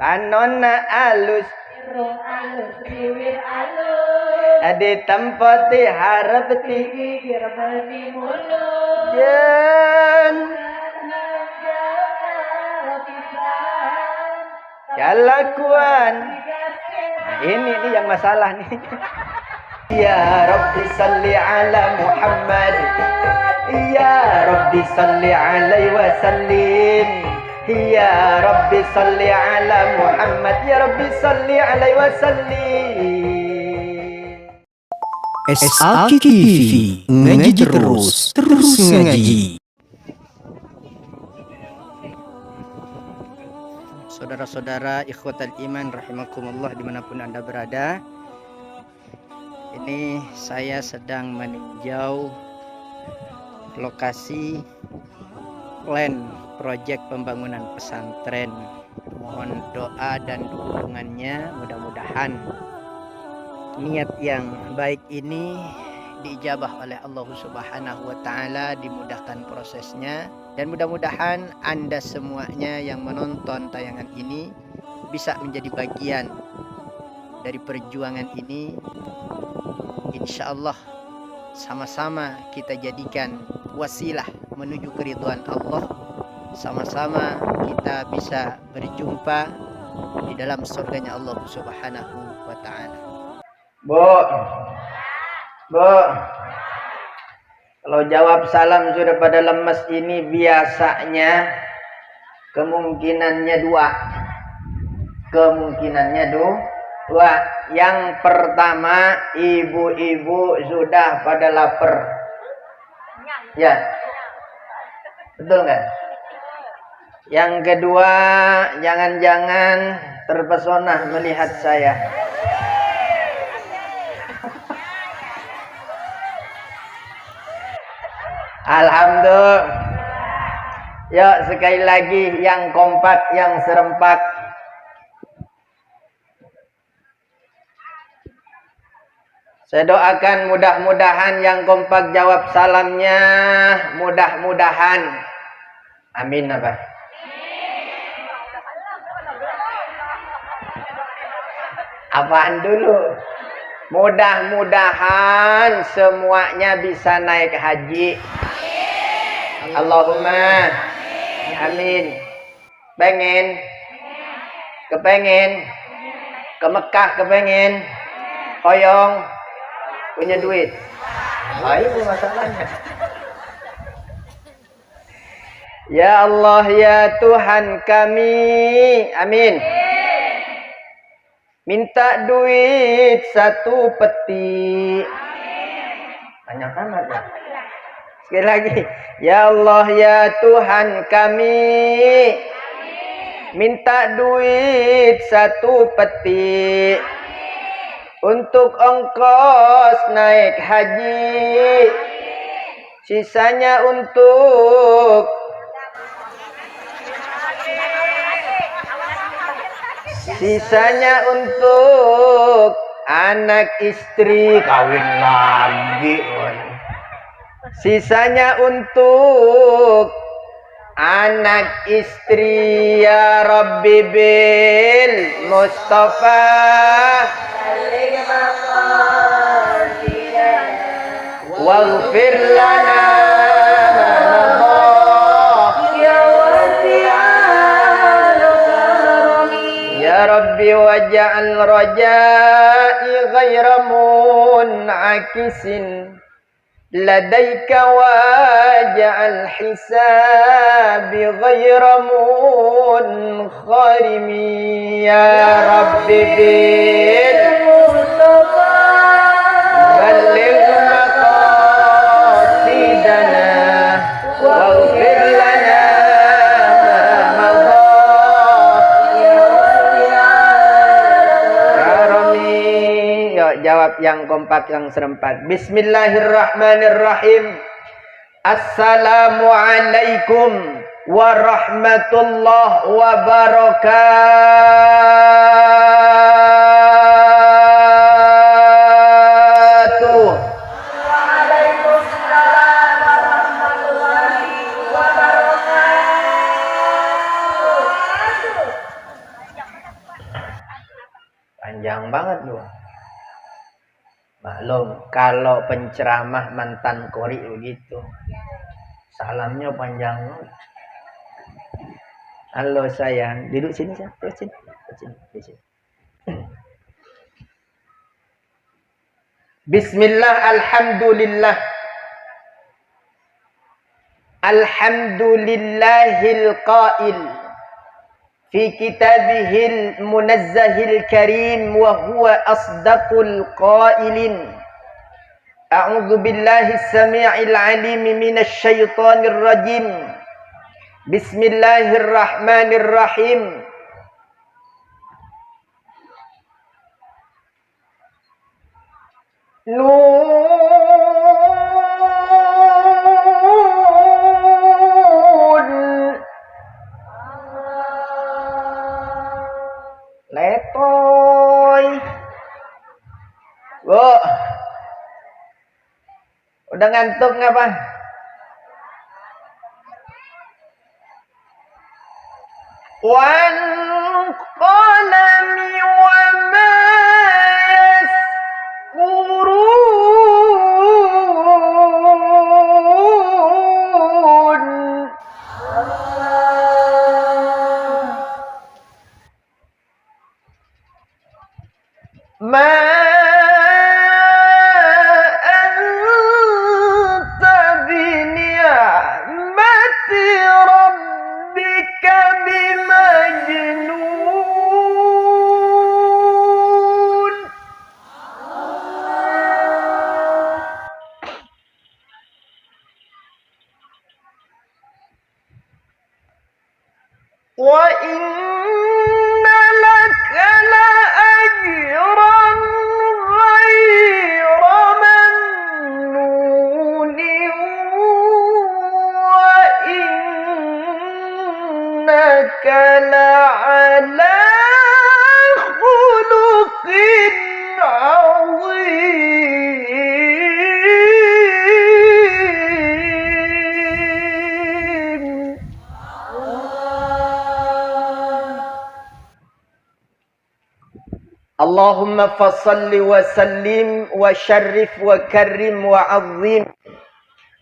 Panonna alus irung alus bibir alus ade tempati harap tinggi gigir beni mulut jen kelakuan. Nah, ini nih yang masalah nih. Ya Rabbi salli ala Muhammad, ya Rabbi salli alaihi wa sallim, ya Rabbi salli ala Muhammad, ya Rabbi salli alaihi wa sallim. SAK TV, ngaji terus ngaji. Saudara-saudara ikhwatal iman rahimakumullah dimanapun Anda berada. Ini saya sedang meninjau lokasi plan proyek pembangunan pesantren. Mohon doa dan dukungannya, mudah-mudahan niat yang baik ini diijabah oleh Allah Subhanahu wa taala, dimudahkan prosesnya, dan mudah-mudahan Anda semuanya yang menonton tayangan ini bisa menjadi bagian dari perjuangan ini. Insya Allah sama-sama kita jadikan wasilah menuju keridhaan Allah, sama-sama kita bisa berjumpa di dalam surganya Allah Subhanahu wa taala. Bu, kalau jawab salam sudah pada lemes ini biasanya kemungkinannya dua. Yang pertama, ibu-ibu sudah pada lapar. Ya, betul nggak? Yang kedua, jangan-jangan terpesona melihat saya. Alhamdulillah. Yuk sekali lagi yang kompak, yang serempak. Saya doakan mudah-mudahan yang kompak jawab salamnya, mudah-mudahan. Amin apa? Apaan dulu? Mudah-mudahan semuanya bisa naik haji. Allahumma amin. Kepengen ke Mekah, kepengen hoyong punya duit. Itu masalahnya. Ya Allah ya Tuhan kami, amin. Minta duit 1 peti. Banyak amat ya. Sekali lagi. Ya Allah ya Tuhan kami, minta duit 1 peti untuk ongkos naik haji, sisanya untuk anak istri kawin lagi. Sisanya untuk anak istri ya Rabbi bil Mustafa waghfir lana ya Rabbi waj'al raja'i ghaira mun'akisin ladaika waj'al hisabi ghaira munkharimi ya Rabbi bil Mustafa balligh maqasidana waghfir lana ma madha ya Rabbi. Yuk jawab yang kompak, yang serempak. Bismillahirrahmanirrahim. Assalamualaikum warahmatullahi wabarakatuh. Waalaikumsalam warahmatullahi wabarakatuh. Panjang banget loh. Maklum, kalau penceramah mantan kori begitu. Salamnya panjang banget. Halo sayang, duduk sini sayang, duduk sini. Duduk sini. Bismillah, alhamdulillah. Alhamdulillahil qail fi kitabihil munazzahil karim wa huwa asdaqul qailin. A'udzu billahi samii'il 'alim minasy syaithanir rajim. Bismillahirrahmanirrahim. Letoy. Bu. Udah ngantuk ngapa? Wan qalami wa ma yasqurun. Ma anta bini'mati rabbika bimajnun. Wa inna laka la ajran ghayra mamnunin wa innaka la ala khuluqin azim. Allahumma fasalli wa sallim wa syarrif wa karrim wa azim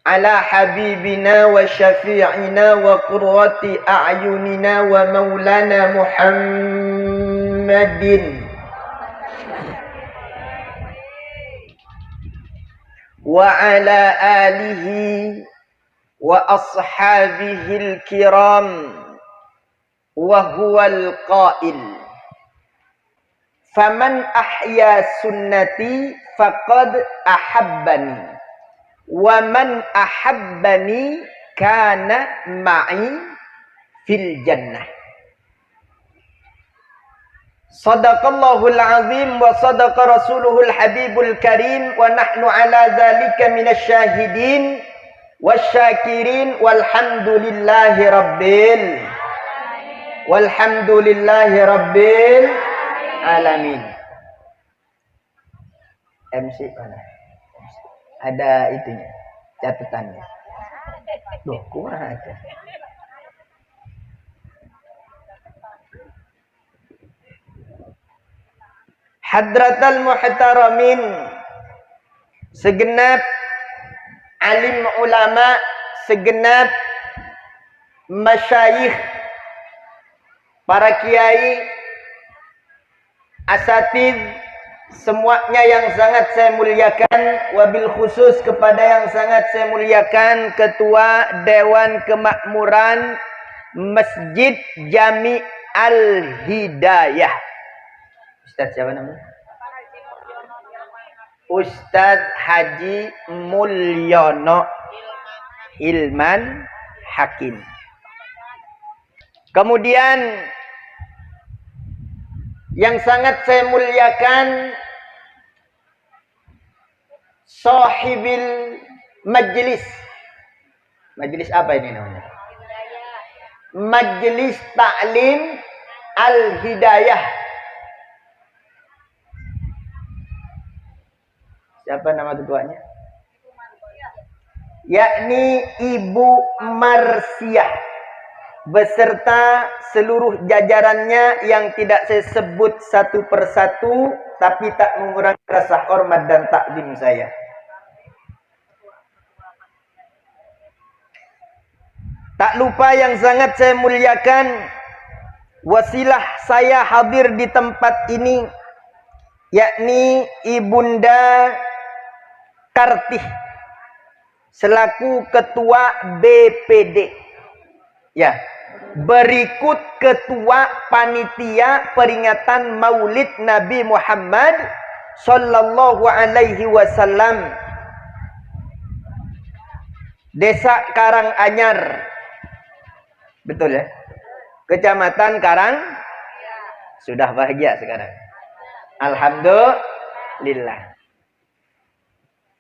ala habibina wa syafi'ina wa qurrati a'yunina wa maulana Muhammadin wa ala alihi wa ashabihil kiram wa huwal qail. Faman ahya sunnati faqad ahabbani wa man ahabbani kana ma'i fil jannah. Sadaqallahul azim wa sadaqa rasuluhul habibul karim wa nahnu ala dzalika minasy syahidin wasyakirin walhamdulillahi rabbil alamin. MC mana? Ada itunya, catatannya. Loh, kurang aja. Hadratal muhtaramin, segenap alim ulama, segenap masyayikh, para kiai, asatid, semuanya yang sangat saya muliakan, wabil khusus kepada yang sangat saya muliakan Ketua Dewan Kemakmuran Masjid Jami Al-Hidayah. Ustaz siapa namanya? Ustaz Haji Mulyono Ilman Hakim. Kemudian yang sangat saya muliakan sahibil majlis. Majlis apa ini namanya? Majlis Ta'lim Al-Hidayah. Siapa nama ketuanya? Yakni Ibu Marsiah beserta seluruh jajarannya yang tidak saya sebut satu persatu, tapi tak mengurangi rasa hormat dan takzim saya. Tak lupa yang sangat saya muliakan, wasilah saya hadir di tempat ini, yakni Ibunda Kartih, selaku Ketua BPD. Ya, berikut Ketua Panitia Peringatan Maulid Nabi Muhammad Sallallahu Alaihi Wasallam, Desa Karanganyar, betul ya? Kecamatan Karang. Sudah bahagia sekarang. Alhamdulillah.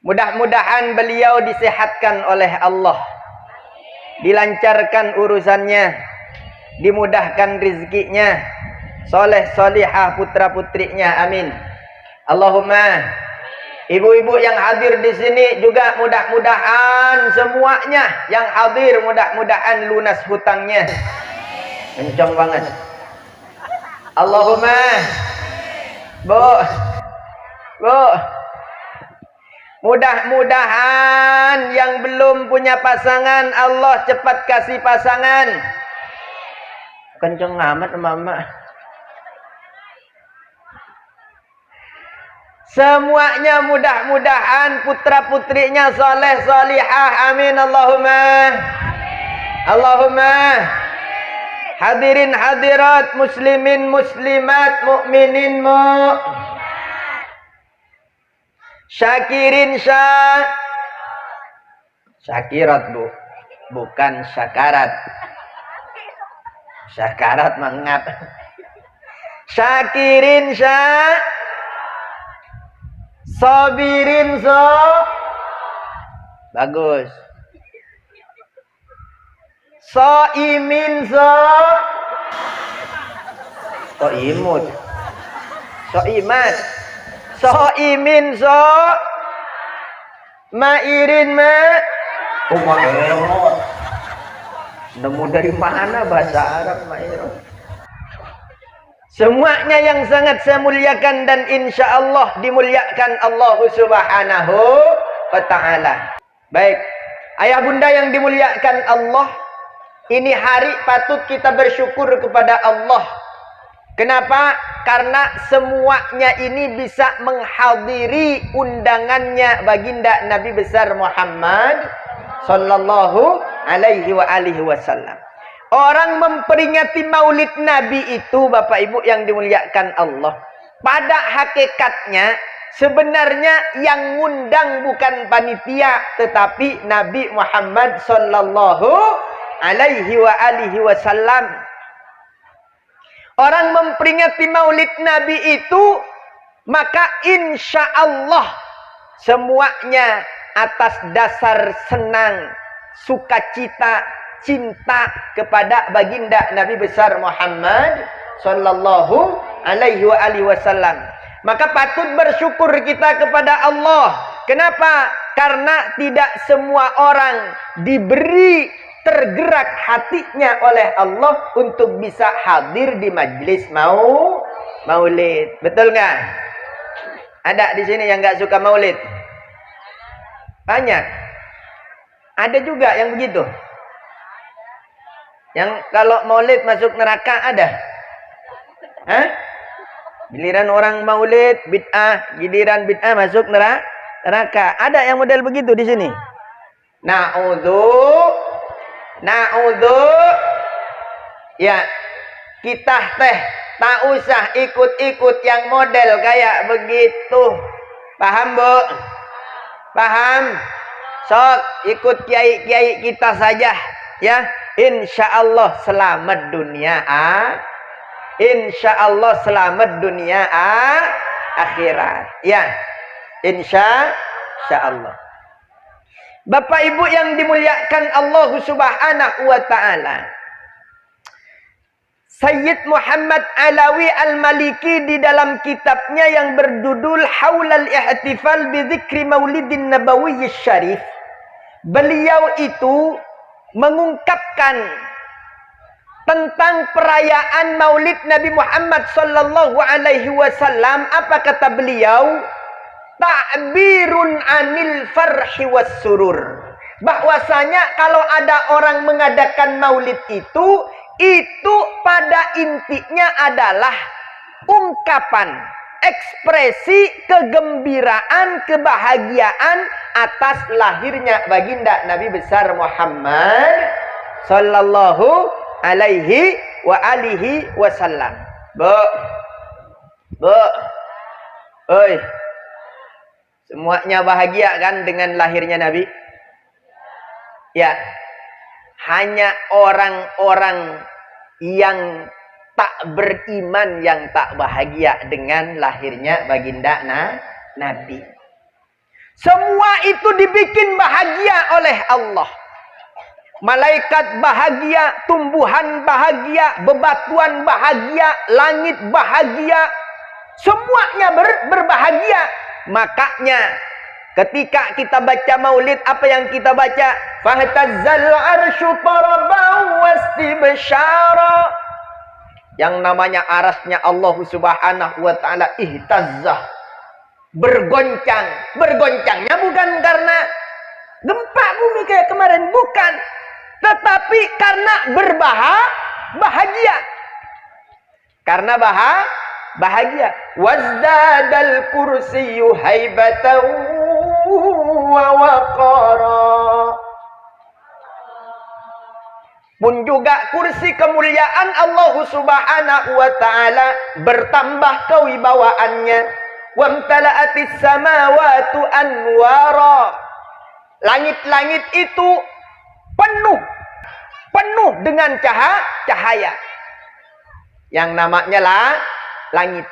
Mudah-mudahan beliau disehatkan oleh Allah, dilancarkan urusannya, dimudahkan rizkinya, soleh solihah putra putrinya, amin. Allahumma. Ibu-ibu yang hadir di sini juga mudah-mudahan semuanya yang hadir mudah-mudahan lunas hutangnya. Kencang banget. Allahumma. Bu. Mudah-mudahan yang belum punya pasangan, Allah cepat kasih pasangan. Kenceng amat mama. Semuanya mudah-mudahan putra putrinya soleh solihah, amin Allahumma. Allahumma. Hadirin hadirat, muslimin muslimat, mukminin syakirin syakirat bu, bukan syakarat. Syakarat mengap. Syakirin sabirin bagus. Soimin soimut soimat soimin mairin mairot. Nemu dari mana bahasa Arab mairot? Semuanya yang sangat saya muliakan dan insya Allah dimuliakan Allah Subhanahu wa ta'ala. Baik, ayah bunda yang dimuliakan Allah, ini hari patut kita bersyukur kepada Allah. Kenapa? Karena semuanya ini bisa menghadiri undangannya baginda Nabi besar Muhammad Sallallahu Alaihi Wasallam. Orang memperingati maulid Nabi itu, Bapak Ibu yang dimuliakan Allah, pada hakikatnya sebenarnya yang ngundang bukan panitia, tetapi Nabi Muhammad Sallallahu Alaihi Wasallam. Orang memperingati maulid Nabi itu, maka insya Allah semuanya atas dasar senang, sukacita, cinta kepada baginda Nabi besar Muhammad Sallallahu Alaihi Wasallam. Maka patut bersyukur kita kepada Allah. Kenapa? Karena tidak semua orang diberi tergerak hatinya oleh Allah untuk bisa hadir di majlis maulid. Betul nggak? Ada di sini yang nggak suka maulid? Banyak. Ada juga yang begitu. Yang kalau maulid masuk neraka ada? Hah? Giliran orang maulid bid'ah, giliran bid'ah masuk neraka. Ada yang model begitu di sini? Na'udzu. Ya, kita teh tak usah ikut-ikut yang model kayak begitu. Paham, Bu? Paham? Sok ikut kiai-kiai kita saja, ya. Insya Allah selamat dunia insya Allah selamat dunia akhirat, ya. Insya Allah. Bapak Ibu yang dimuliakan Allah Subhanahu wa ta'ala, Sayyid Muhammad Alawi Al-Maliki di dalam kitabnya yang berjudul Haulal Ihtifal bi Dzikri Maulidin Nabawi Syarif, beliau itu mengungkapkan tentang perayaan Maulid Nabi Muhammad sallallahu alaihi wasallam, apa kata beliau? Ta'birun anil farhi was surur. Bahwasanya kalau ada orang mengadakan Maulid itu pada intinya adalah ungkapan, ekspresi kegembiraan, kebahagiaan atas lahirnya baginda Nabi besar Muhammad sallallahu alaihi wa alihi wasallam. Oi, semuanya bahagia kan dengan lahirnya Nabi? Ya, hanya orang-orang yang tak beriman yang tak bahagia dengan lahirnya baginda Nabi. Semua itu dibikin bahagia oleh Allah. Malaikat bahagia, tumbuhan bahagia, bebatuan bahagia, langit bahagia. Semuanya berbahagia. Makanya ketika kita baca Maulid, apa yang kita baca? Fahtazzal arsyu taraban wastibsyara. Yang namanya arasnya Allah Subhanahu wa taala ihtazzah. Bergoncang. Bergoncangnya bukan karena gempa bumi kayak kemarin, bukan. Tetapi karena bahagia. Karena bahagia. Wazdadal kursiyyu haibatan wa waqara. Pun juga kursi kemuliaan Allah Subhanahu wa taala bertambah kewibawaannya. Wamtala'atis samawati anwara. Langit-langit itu penuh dengan cahaya. Yang namanya langit.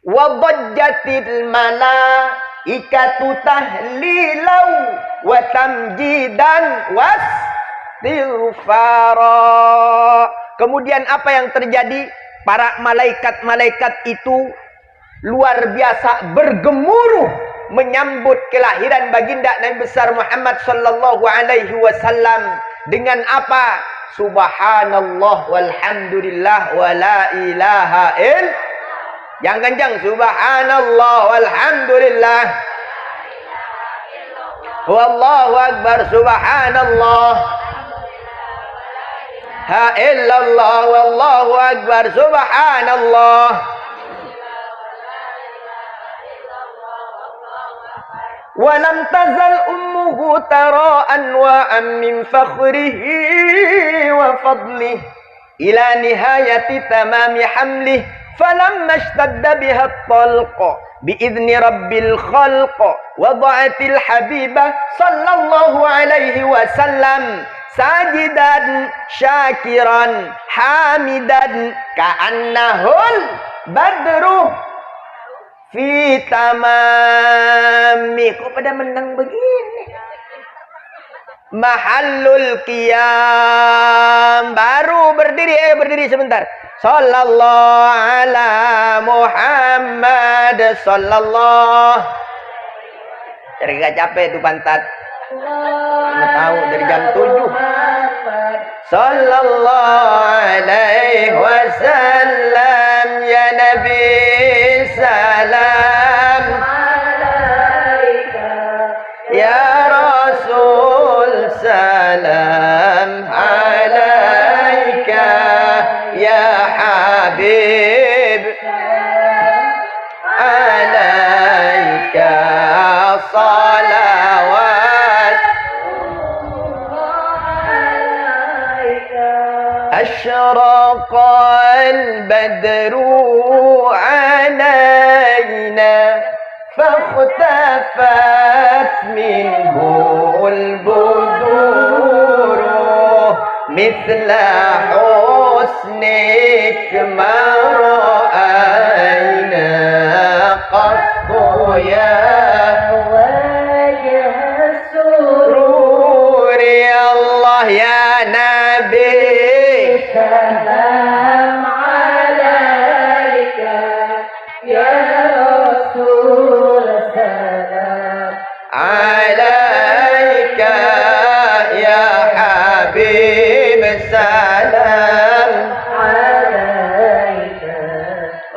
Wa dhajjatil malaikatu tahlilau wa tamjidan wastighfara. Kemudian apa yang terjadi? Para malaikat-malaikat itu luar biasa bergemuruh menyambut kelahiran baginda Nabi besar Muhammad sallallahu alaihi wasallam dengan apa? Subhanallah walhamdulillah wa la ilaha illallah. Yang kencang, subhanallah walhamdulillah wallahu akbar, subhanallah ha illallah wallahu akbar, subhanallah. Walam tazal ummuhu tara anwa'an min fakhrihi wa fadlihi ila nihayati tamami hamlihi falamma ishtadda biha at-talq biidzni rabbil khalq wada'atil habibah sallallahu alaihi wasallam sajidan syakiran hamidan ka'annahul badru fi tamami. Kok pada menang begini? Mahallul qiyam. Baru berdiri sebentar. Sallallahu ala Muhammad sallallahu. Jadi gak capek itu pantat. Nggak tahu dari jam 7. Sallallahu alaihi wasallam ya Nabi salam alaika ya Rasul salam alaika ya Habib alaika salawat asyraqal badru علينا فاختفت منه البدور مثل حسنك ما رأينا قط يا وجه السرور يا الله يا نبي سلام عليك يا رسول سلام عليك يا حبيب سلام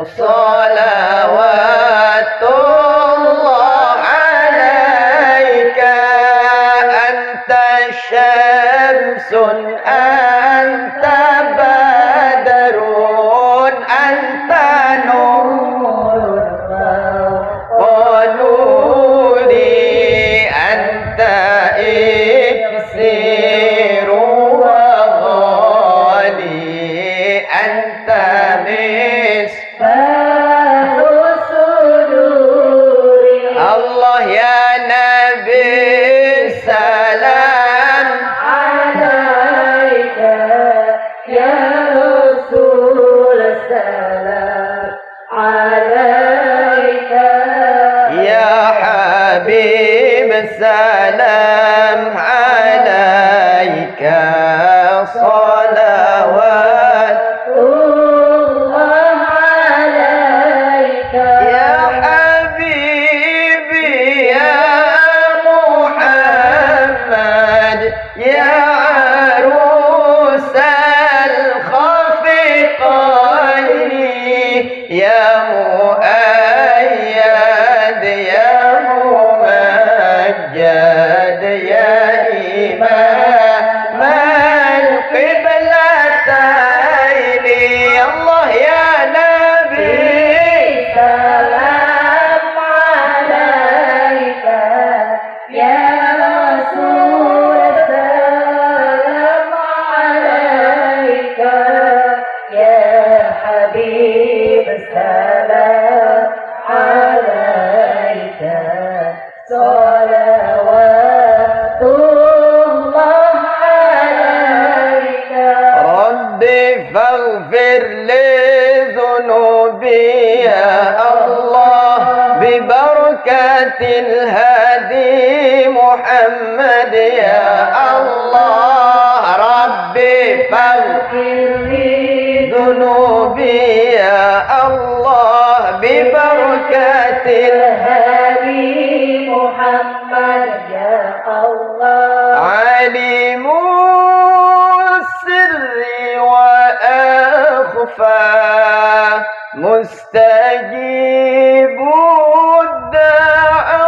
salawatullah alaika anta syamsun anta badrun anta nurun qanuni anta iksiru wa ghali anta Allah ya Nabi salam alaika ya Rasul salam alaika ya Habib salam alaika salawat Allah alaika ya Habibi ya Muhammad ya arusal khafiqaini ya muayyad ya mumajjad ya imam al-qiblataini Allah ya Nabi salam alaika ya Rasul salam alaika ya Habib salam alaika salawatullah alaika Rabbi faghfir li dhunubi ya Allah bibarakatil hadi Muhammad ya Allah Rabbi faghfir li dhunubi ya Allah bibarakatil hadi Muhammad ya Allah alimu sirri wa akhfa mustajibu da'awati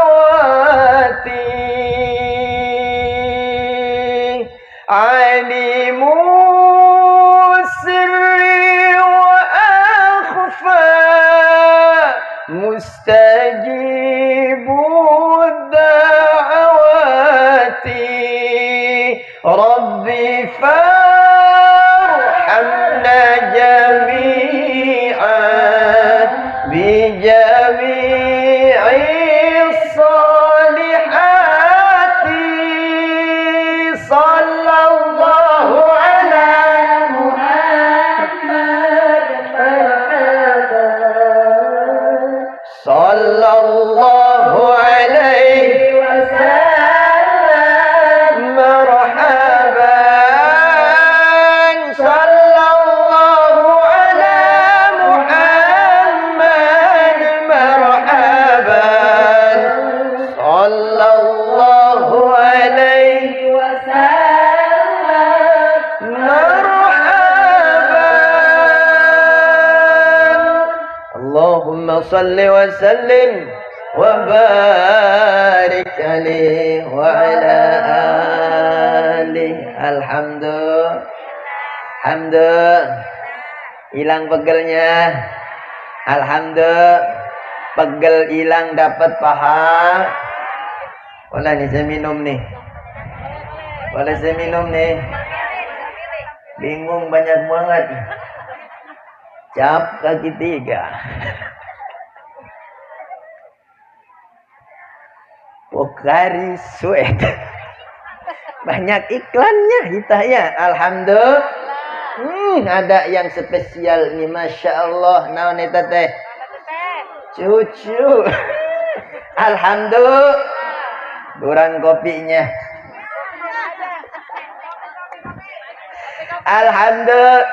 alimu sirri wa akhfa mustajibu da'awati Rabbi farhamna jami'an bijami'i salihati sallallahu ala Muhammad marhaban sallallahu alaihi wasallam marhaban sallallahu ala Muhammad marhaban sallallahu alaihi wasallam marhaban Allahumma salli wa sallim wa barik alaihi wa ala alihi alhamdulillah hilang pegelnya alhamdulillah pegel hilang dapat paha boleh nih saya minum nih boleh saya minum nih bingung banyak banget cap kaki 3 Pokari Sweat banyak iklannya hitahnya alhamdulillah ada yang spesial nih masya Allah naon eta teh cucu alhamdulillah kurang kopinya alhamdulillah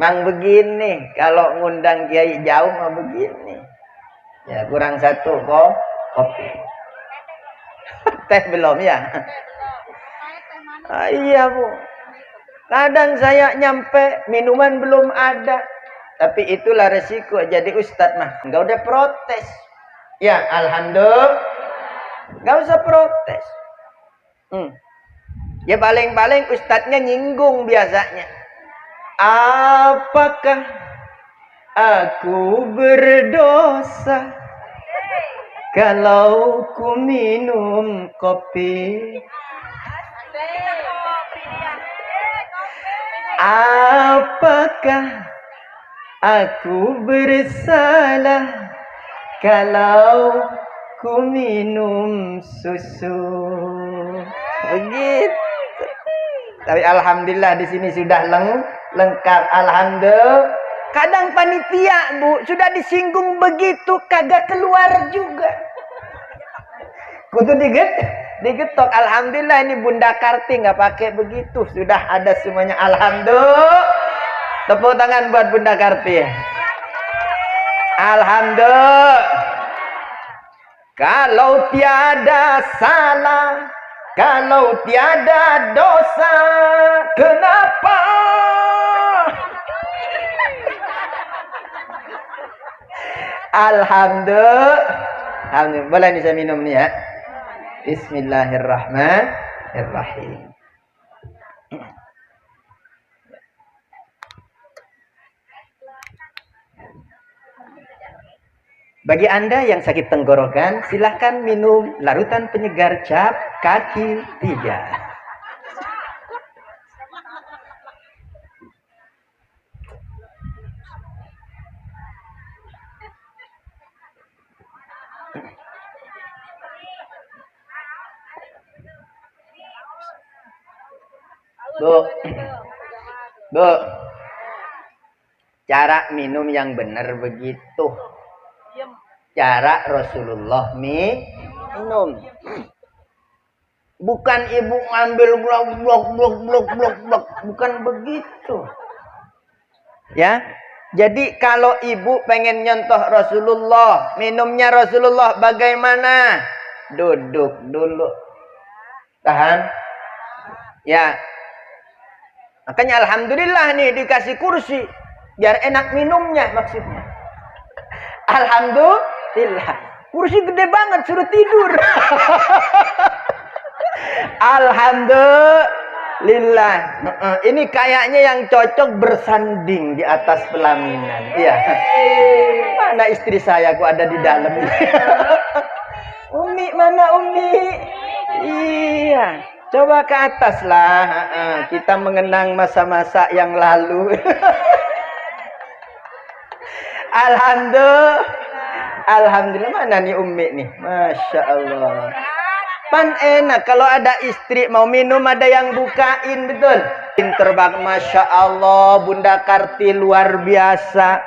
mang begini kalau ngundang kiai jauh mah begini ya kurang satu kok kopi teh belum ya iya Bu kadang saya nyampe minuman belum ada Tapi itulah resiko jadi ustadz mah. Enggak udah protes. Ya, alhamdulillah. Enggak usah protes. Ya paling-paling ustadznya nyinggung biasanya. Apakah aku berdosa kalau ku minum kopi? Apakah aku bersalah kalau ku minum susu? Begitu. Tapi alhamdulillah di sini sudah lengkap. Alhamdulillah. Kadang panitia, Bu, sudah disinggung begitu kagak keluar juga. Kudu digetok. Alhamdulillah ini Bunda Karti nggak pakai begitu. Sudah ada semuanya. Alhamdulillah. Tepuk tangan buat Bunda Karti. Alhamdulillah. Kalau tiada salah, kalau tiada dosa, kenapa? Alhamdulillah. Alhamdulillah. Boleh nih saya minum nih ya. Bismillahirrahmanirrahim. Bagi Anda yang sakit tenggorokan, silahkan minum larutan penyegar cap kaki 3. Bu, cara minum yang benar begitu. Cara Rasulullah minum. Bukan ibu ngambil blok, bukan begitu. Ya. Jadi kalau ibu pengen nyontoh Rasulullah, minumnya Rasulullah bagaimana? Duduk dulu. Tahan. Ya. Makanya alhamdulillah nih dikasih kursi biar enak minumnya maksudnya. Alhamdulillah. Kursi gede banget suruh tidur. Alhamdulillah. Ini kayaknya yang cocok bersanding di atas pelaminan. Iya. Mana istri saya kok ada di dalam. Umi, mana Umi? Iya. Coba ke atas lah. Kita mengenang masa-masa yang lalu. Alhamdulillah. Alhamdulillah. Mana nih Umi nih? Masya Allah. Pan enak kalau ada istri mau minum ada yang bukain, betul. Pinter banget, Masya Allah. Bunda Karti luar biasa.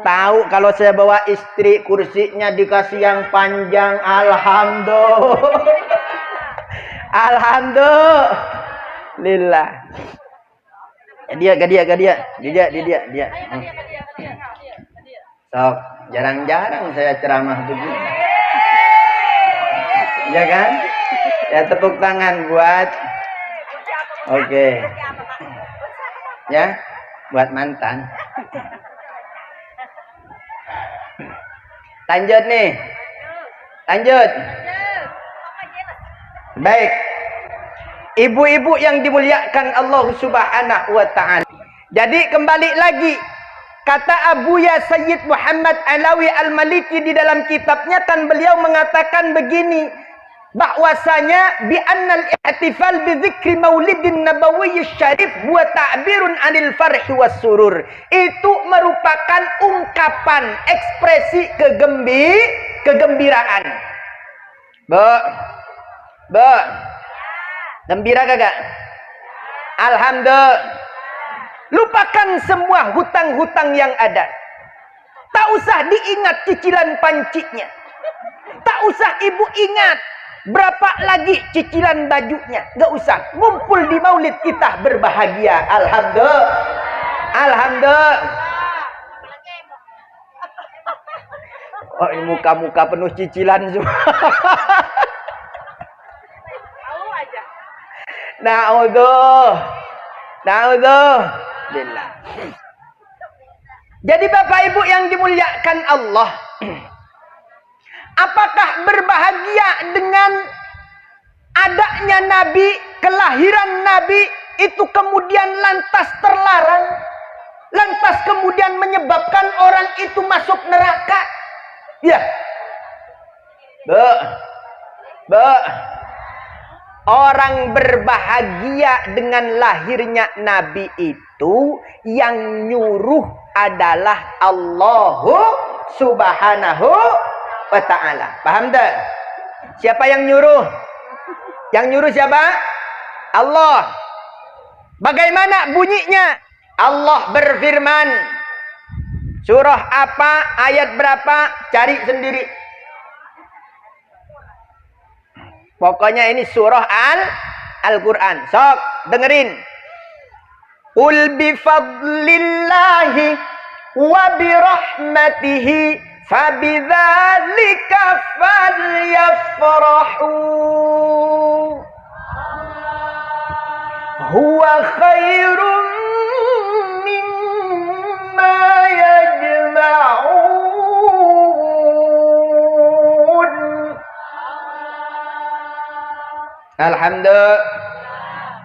Tahu kalau saya bawa istri kursinya dikasih yang panjang. Alhamdulillah. Alhamdulillah. Dia. Sok, jarang-jarang saya ceramah begini. Ya kan? Ya tepuk tangan buat. Oke. Ya, buat mantan. Lanjut nih. Lanjut. Baik. Ibu-ibu yang dimuliakan Allah Subhanahu wa taala. Jadi kembali lagi kata Abuya Sayyid Muhammad Alawi Al-Maliki di dalam kitabnya kan beliau mengatakan begini, bahwasanya bi annal ihtifal bi dzikri maulidin nabawi syarif huwa ta'birun anil farhi was surur. Itu merupakan ungkapan ekspresi kegembiraan. Gembira kagak? Alhamdulillah. Lupakan semua hutang-hutang yang ada. Tak usah diingat cicilan pancinya. Tak usah ibu ingat berapa lagi cicilan bajunya. Gak usah. Ngumpul di maulid kita berbahagia. Alhamdulillah. Alhamdulillah. Oh, ini muka-muka penuh cicilan semua. Na'udzubillah. Jadi Bapak Ibu yang dimuliakan Allah, apakah berbahagia dengan adanya Nabi, kelahiran Nabi itu kemudian lantas terlarang, lantas kemudian menyebabkan orang itu masuk neraka? Ya, orang berbahagia dengan lahirnya Nabi itu yang nyuruh adalah Allah Subhanahu wa ta'ala. Paham tak? Siapa yang nyuruh? Yang nyuruh siapa? Allah. Bagaimana bunyinya? Allah berfirman. Surah apa? Ayat berapa? Cari sendiri. Pokoknya ini surah Al-Quran. Sok, dengerin. Qul bifadlillahi wa birahmatihi fabidzalika falyafrahu. Huwa khairum mimma yajma'un. Alhamdulillah.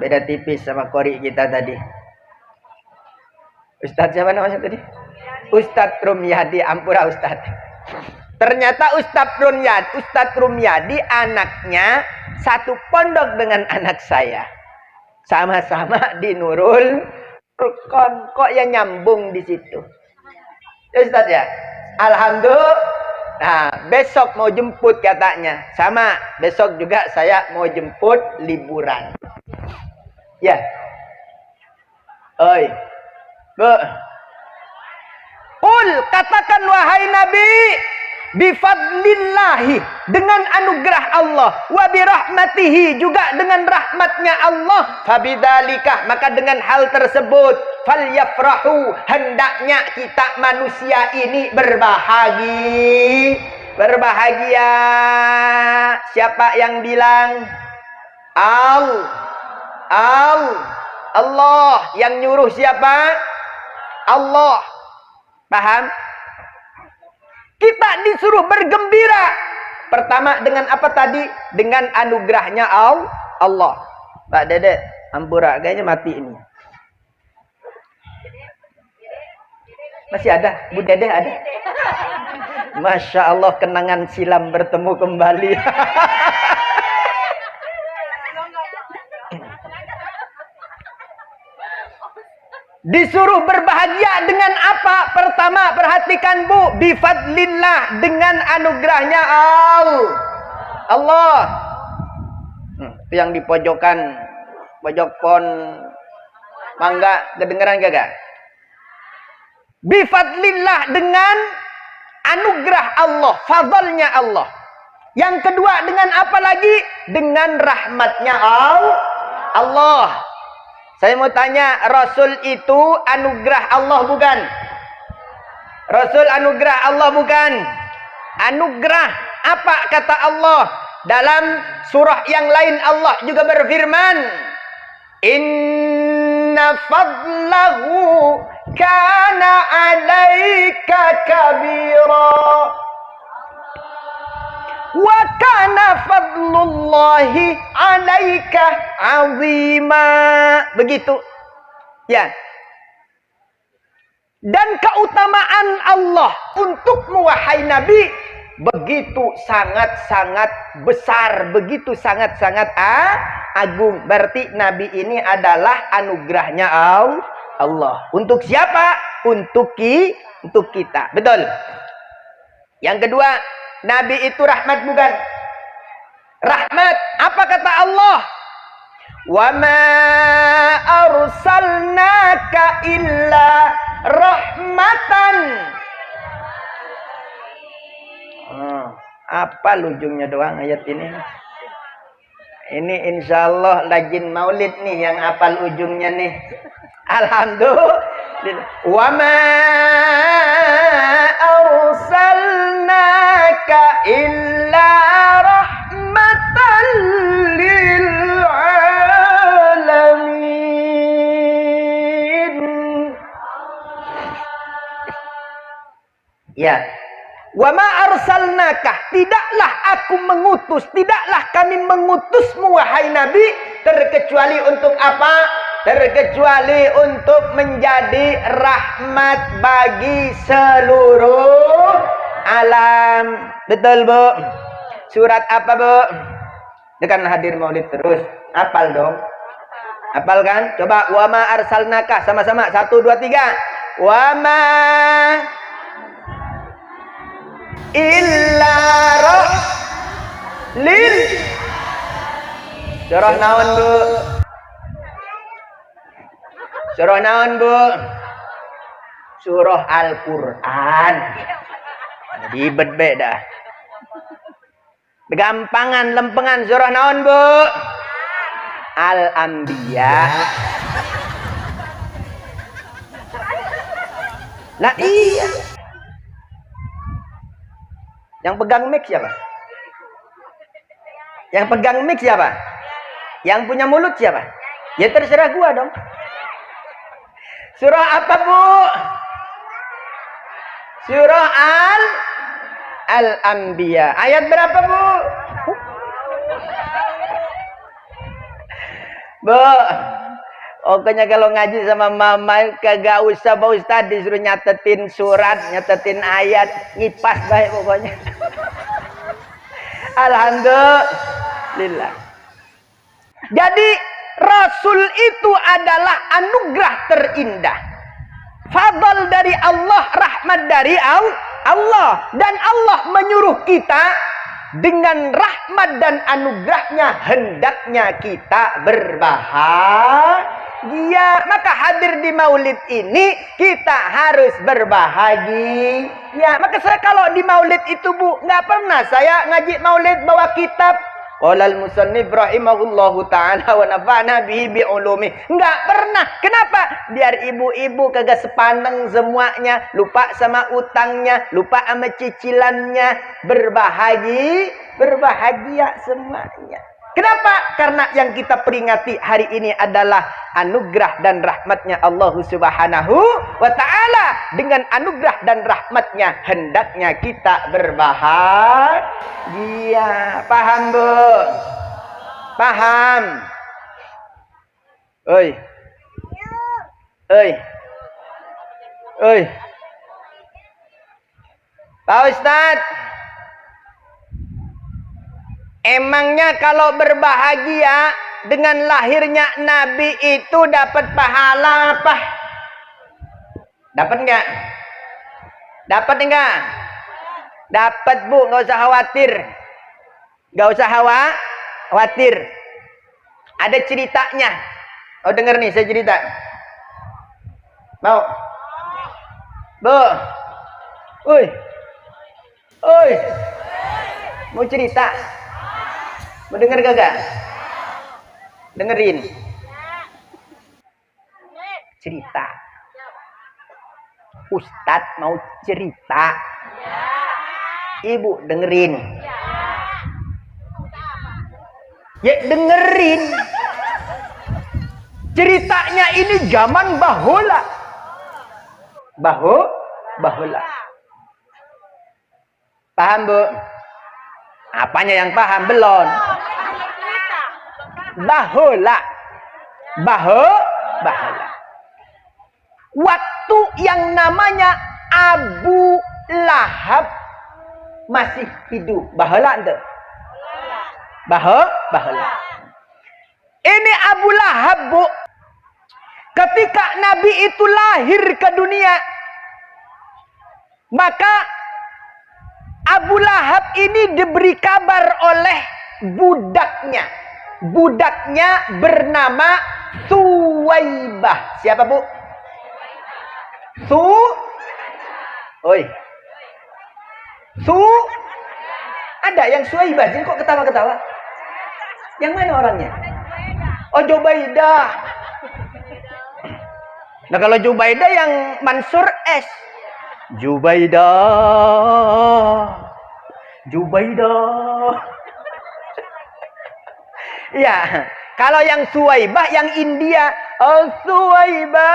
Beda tipis sama qori kita tadi. Ustadz siapa namanya tadi? Ustadz Rumyadi. Ampura Ustadz. Ternyata Ustadz Rumyadi anaknya satu pondok dengan anak saya. Sama-sama di Nurul Furqan. Kok ya nyambung di situ? Ya Ustadz ya. Alhamdulillah. Nah, besok mau jemput katanya. Sama, besok juga saya mau jemput liburan. Ya. Oi. Qul, katakan wahai Nabi, bifadlillahi, dengan anugerah Allah, wa birahmatihi, juga dengan rahmatnya Allah, fabidzalika, maka dengan hal tersebut, falyafrahu, hendaknya kita manusia ini berbahagia. Siapa yang bilang? Allah. Yang nyuruh siapa? Allah. Paham? Kita disuruh bergembira. Pertama dengan apa tadi? Dengan anugerahnya Allah. Pak Dede, ampura, kayaknya mati ini. Masih ada? Bu Dede ada? Masya Allah, kenangan silam bertemu kembali. Disuruh berbahagia dengan apa? Pertama, perhatikan Bu, bifadlillah, dengan anugerahnya Allah. Itu yang di pojok pohon mangga, kedengeran gak? Bifadlillah, dengan anugerah Allah, fadlnya Allah. Yang kedua, dengan apa lagi? Dengan rahmatnya Allah. Saya mau tanya, Rasul itu anugerah Allah bukan? Rasul anugerah Allah bukan? Anugerah. Apa kata Allah? Dalam surah yang lain Allah juga berfirman, Inna fadlahu kana alaika kabira. Wa kana fadlullahi alaika azima. Begitu. Ya. Dan keutamaan Allah untukmu wahai Nabi begitu sangat-sangat besar, begitu sangat-sangat agung. Berarti Nabi ini adalah anugerahnya Allah. Untuk siapa? Untuk kita. Betul. Yang kedua, Nabi itu rahmat bukan? Rahmat. Apa kata Allah? Wa ma arsalnaka illa rahmatan. Apa ujungnya doang ayat ini? Ini insya Allah lajin maulid nih yang apal ujungnya nih. Alhamdulillah. Wa ma arsalnaka illa rahmatan lil alamin. Ya. Wa ma arsalnaka, tidaklah aku mengutus, tidaklah kami mengutusmu wahai Nabi, terkecuali untuk apa? Terkecuali untuk menjadi rahmat bagi seluruh alam. Betul, Bu? Surat apa, Bu? Dia kan hadir maulid terus. Hafal dong. Hafal kan? Coba wa ma arsalnaka sama-sama. 1 2 3. Wa ma illa lil. Surah naon, Bu? Surah naon, Bu? Surah Al-Qur'an. Ribet beda. Gampangan lempengan surah naon, Bu? Al-Anbiya. Lah iya. Yang pegang mic siapa? Yang pegang mic siapa? Yang punya mulut siapa? Ya terserah gua dong. Surah apa, Bu? Surah Al-Anbiya. Ayat berapa, Bu? Bu, pokoknya kalau ngaji sama mama kagak usah Pak Ustaz disuruh nyatetin surat, nyatetin ayat, ngipas baik pokoknya. Alhamdulillah. Jadi Rasul itu adalah anugerah terindah. Fadl dari Allah, rahmat dari Allah. Dan Allah menyuruh kita dengan rahmat dan anugerahnya hendaknya kita berbahagia. Maka hadir di maulid ini kita harus berbahagia. Maka saya kalau di maulid itu, Bu, nggak pernah saya ngaji maulid bawa kitab. Qolal musannif rahimahullahu ta'ala wa nafa'na bihi bi'ulumi. Enggak pernah. Kenapa? Biar ibu-ibu kagak sepaneng semuanya, lupa sama utangnya, lupa sama cicilannya, berbahagia semuanya. Kenapa? Karena yang kita peringati hari ini adalah anugerah dan rahmatnya Allah Subhanahu wa ta'ala. Dengan anugerah dan rahmatnya hendaknya kita berbahagia. Paham, Bu? Paham? Oi. Oi. Oi. Pak Ustadz, emangnya kalau berbahagia dengan lahirnya Nabi itu dapat pahala apa? Dapat enggak? Dapat enggak? Dapat, Bu, nggak usah khawatir. Nggak usah khawatir. Ada ceritanya. Oh, denger nih saya cerita. Mau? Bu. Oi. Oi. Mau cerita? Mau denger kagak? Dengerin. Cerita. Ustadz mau cerita. Ibu dengerin. Ya dengerin. Ceritanya ini zaman bahula. Bahula. Paham, Bu? Apanya yang paham? Belum. Bahula. Waktu yang namanya Abu Lahab masih hidup. Bahula ente? Bahula. Ini Abu Lahab, Bu. Ketika Nabi itu lahir ke dunia, maka Abu Lahab ini diberi kabar oleh budaknya. Budaknya bernama Suwaibah. Siapa, Bu? Ada yang Suwaibah. Jadi kok ketawa-ketawa? Yang mana orangnya? Oh, Jubaidah. Nah, kalau Jubaidah yang Mansur S. Jubaidah. Ya, kalau yang Suwaibah yang India. Oh Suwaibah.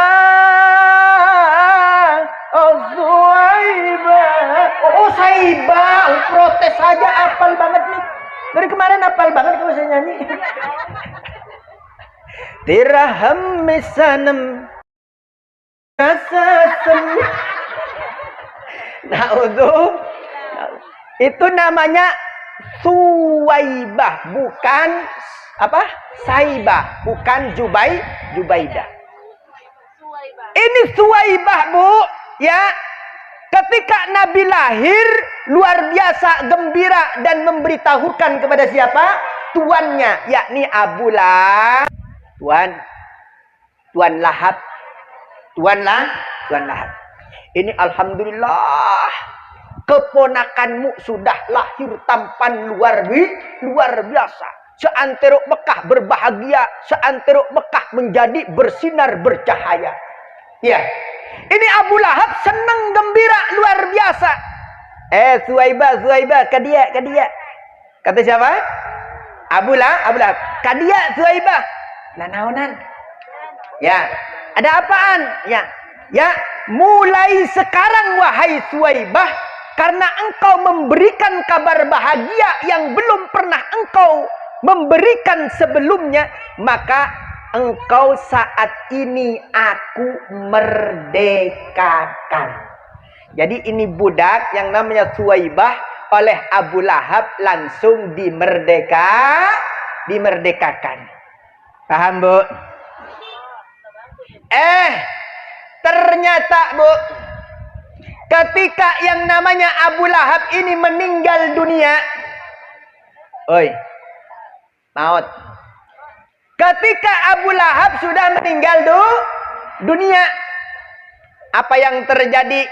protes saja apal banget nih. Dari kemarin apal banget kalau saya nyanyi. Diraham misanem rasa semu. Itu namanya Suwaibah, bukan apa? Saibah, bukan Jubaidah. Ini Suwaibah, Bu, ya. Ketika Nabi lahir, luar biasa gembira dan memberitahukan kepada siapa? Tuannya, yakni Abu Lahab. Tuan Lahab. Ini alhamdulillah, keponakanmu sudah lahir tampan luar biasa. Seantero Mekah berbahagia, seantero Mekah menjadi bersinar bercahaya. Ya. Ini Abu Lahab senang gembira luar biasa. Suwaibah, kadia. Kata siapa? Abu Lahab. Kadia Suwaibah. Nanaonan. Ya. Ada apaan? Ya, mulai sekarang wahai Suwaibah, karena engkau memberikan kabar bahagia yang belum pernah engkau memberikan sebelumnya, maka engkau saat ini aku merdekakan. Jadi ini budak yang namanya Suwaibah oleh Abu Lahab langsung dimerdekakan. Paham, Bu? Ternyata, Bu, ketika yang namanya Abu Lahab ini meninggal dunia, maut. Ketika Abu Lahab sudah meninggal dunia, apa yang terjadi?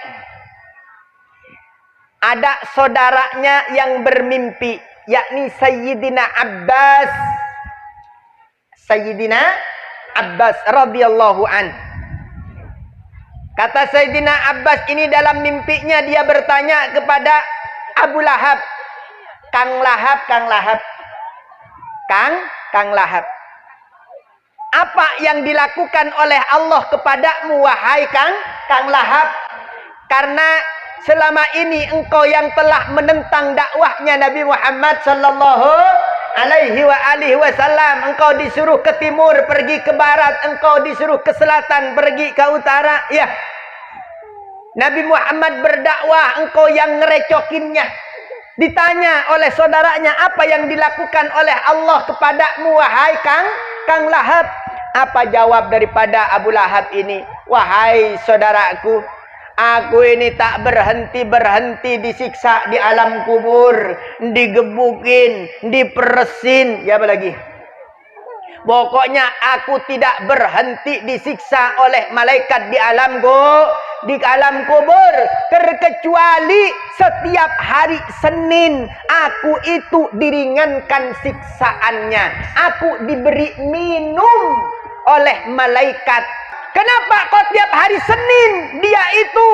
Ada saudaranya yang bermimpi, yakni Sayyidina Abbas radhiyallahu an. Kata Sayyidina Abbas ini dalam mimpinya dia bertanya kepada Abu Lahab, Kang Lahab, apa yang dilakukan oleh Allah kepadamu wahai Kang Lahab? Karena selama ini engkau yang telah menentang dakwahnya Nabi Muhammad sallallahu alaihi wasallam. Engkau disuruh ke timur, pergi ke barat. Engkau disuruh ke selatan, pergi ke utara. Ya. Nabi Muhammad berdakwah, engkau yang ngerecokinnya. Ditanya oleh saudaranya, apa yang dilakukan oleh Allah kepadamu wahai Kang Lahab? Apa jawab daripada Abu Lahab ini? Wahai saudaraku, aku ini tak berhenti disiksa di alam kubur, digebukin, diperesin, ya apa lagi? Pokoknya aku tidak berhenti disiksa oleh malaikat di alam kubur, terkecuali setiap hari Senin aku itu diringankan siksaannya. Aku diberi minum oleh malaikat. Kenapa kok tiap hari Senin dia itu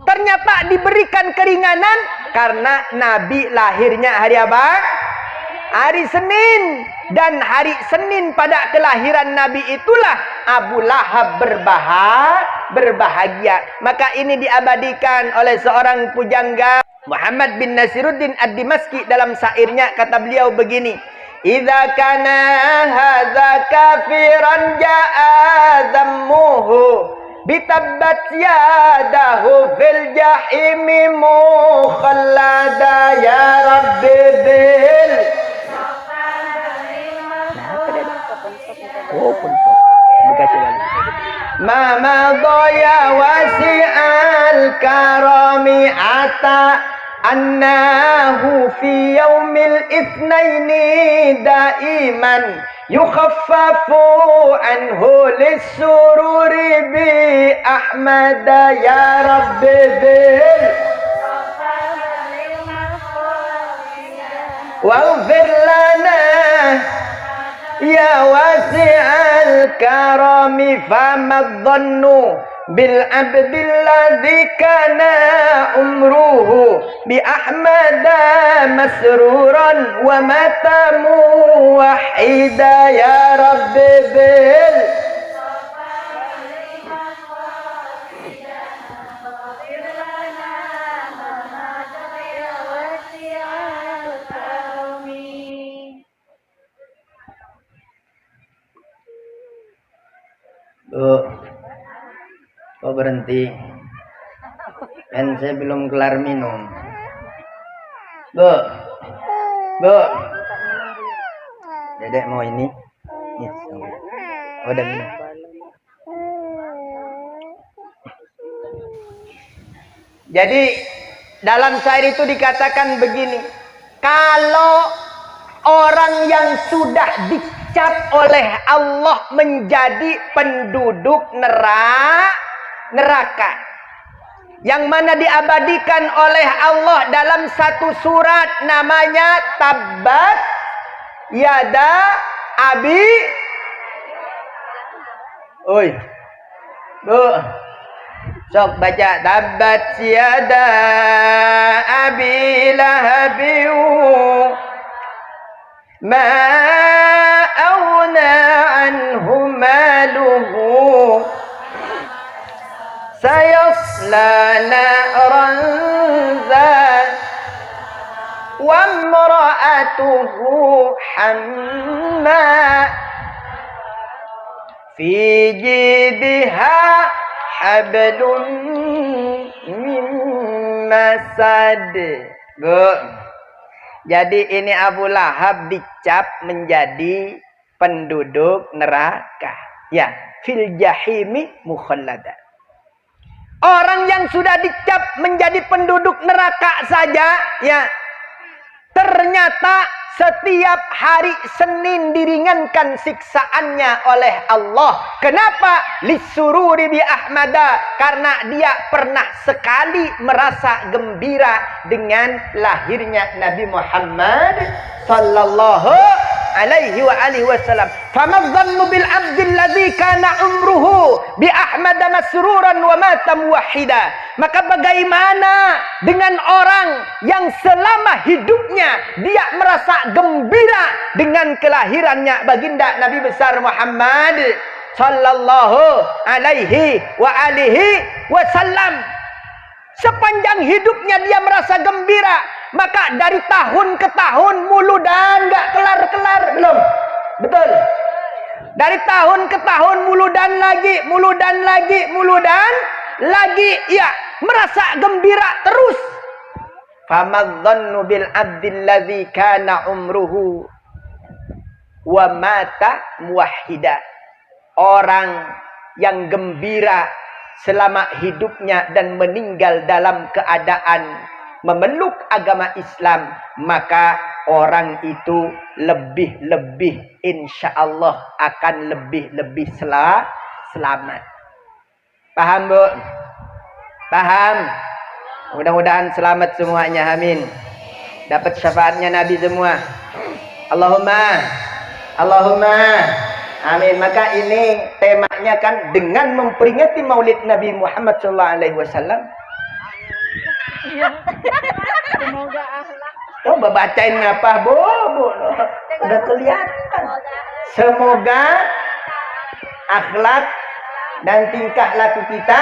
ternyata diberikan keringanan? Karena Nabi lahirnya hari apa? Hari Senin. Dan hari Senin pada kelahiran Nabi itulah Abu Lahab berbahagia. Maka ini diabadikan oleh seorang pujangga, Muhammad bin Nasiruddin Ad-Dimaski, dalam syairnya. Kata beliau begini, idza kana hadza kafiran jaa zammuhu bitabbat yadahu fil jahimi mukhallada ya rabbi bil mama doya wasi'al karami ata annahu fi yaumil itsnaini daiman yukhaffafu anhu lisururi bi ahmad ya rabbi bil waghfir lana ya wasi'al karami famadhannu bil abdilladzi kana umruhu bi ahmada masruran wa matamu wahida ya rabbi bil Oh berhenti. Dan saya belum kelar minum. Bu. Bu. Dedek mau ini. Yes. Oh, udah minum. Jadi dalam syair itu dikatakan begini. Kalau orang yang sudah dicap oleh Allah menjadi penduduk neraka, yang mana diabadikan oleh Allah dalam satu surat namanya Tabbat Yada Abi. Oi. Bu. Sok baca Tabbat Yada Abi Lahabi ma aghna anhu maluhu sayasla naran zat wa imra'atuhu hamma fi jidha hablum min masad. Bu. Jadi ini Abu Lahab dicap menjadi penduduk neraka. Ya, fil jahimi mukhallada. Orang yang sudah dicap menjadi penduduk neraka saja, ya, ternyata setiap hari Senin diringankan siksaannya oleh Allah. Kenapa? Lisururi bi Ahmada. Karena dia pernah sekali merasa gembira dengan lahirnya Nabi Muhammad sallallahu alaihi wa alihi wasallam. Famadzannu bil abdil ladzi kana umruhu bi Ahmada masruran wa mata muwahhida. Maka bagaimana dengan orang yang selama hidupnya dia merasa gembira dengan kelahirannya baginda Nabi besar Muhammad sallallahu alaihi wa alihi wasallam. Sepanjang hidupnya dia merasa gembira, maka dari tahun ke tahun muludan enggak kelar-kelar, belum? Betul. Dari tahun ke tahun muludan lagi, ya, merasa gembira terus. Famadzannu bil abdil ladzi kana umruhu wa mata muwahhida. Orang yang gembira selama hidupnya dan meninggal dalam keadaan memeluk agama Islam, maka orang itu lebih-lebih insyaallah akan lebih-lebih selamat. Paham, Bu? Paham? Mudah-mudahan selamat semuanya, amin. Dapat syafaatnya Nabi semua. Allahumma amin. Maka ini temanya kan dengan memperingati Maulid Nabi Muhammad SAW. Semoga akhlak. Coba bacain ngapa, Bu? Udah kelihatan. Semoga akhlak dan tingkah laku kita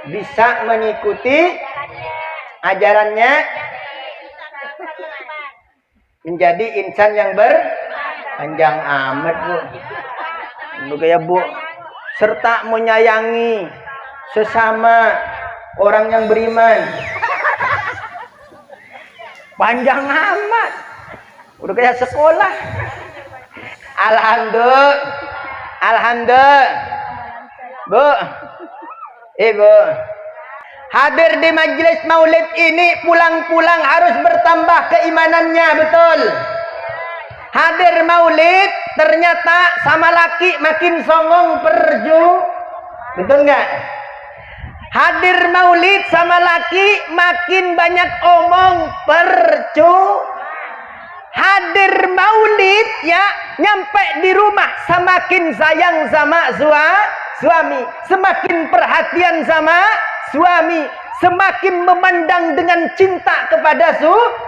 bisa mengikuti ajarannya, menjadi insan yang berpanjang amat, Bu. Kayak Bu, serta menyayangi sesama orang yang beriman. Panjang amat. Udah kayak sekolah. Alhamdulillah. Bu. Ibu. Hadir di majelis maulid ini pulang-pulang harus bertambah keimanannya, betul. Hadir maulid ternyata sama laki makin songong perju. Betul nggak? Hadir maulid sama laki makin banyak omong percu. Hadir maulid, ya, nyampe di rumah semakin sayang sama suami, semakin perhatian sama suami, semakin memandang dengan cinta kepada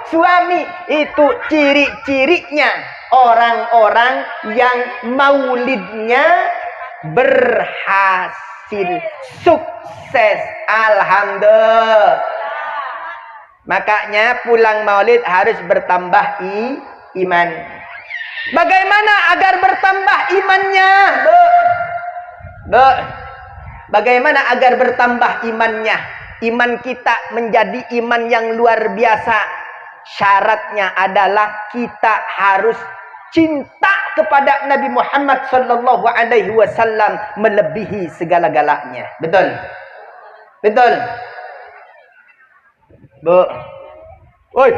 suami. Itu ciri-cirinya orang-orang yang maulidnya berhasil, sukses. Alhamdulillah. Makanya pulang maulid harus bertambah iman. Bagaimana agar bertambah imannya? Bu. Bagaimana agar bertambah imannya? Iman kita menjadi iman yang luar biasa. Syaratnya adalah kita harus cinta kepada Nabi Muhammad sallallahu alaihi wasallam melebihi segala-galanya. Betul? Betul? Bu. Woi.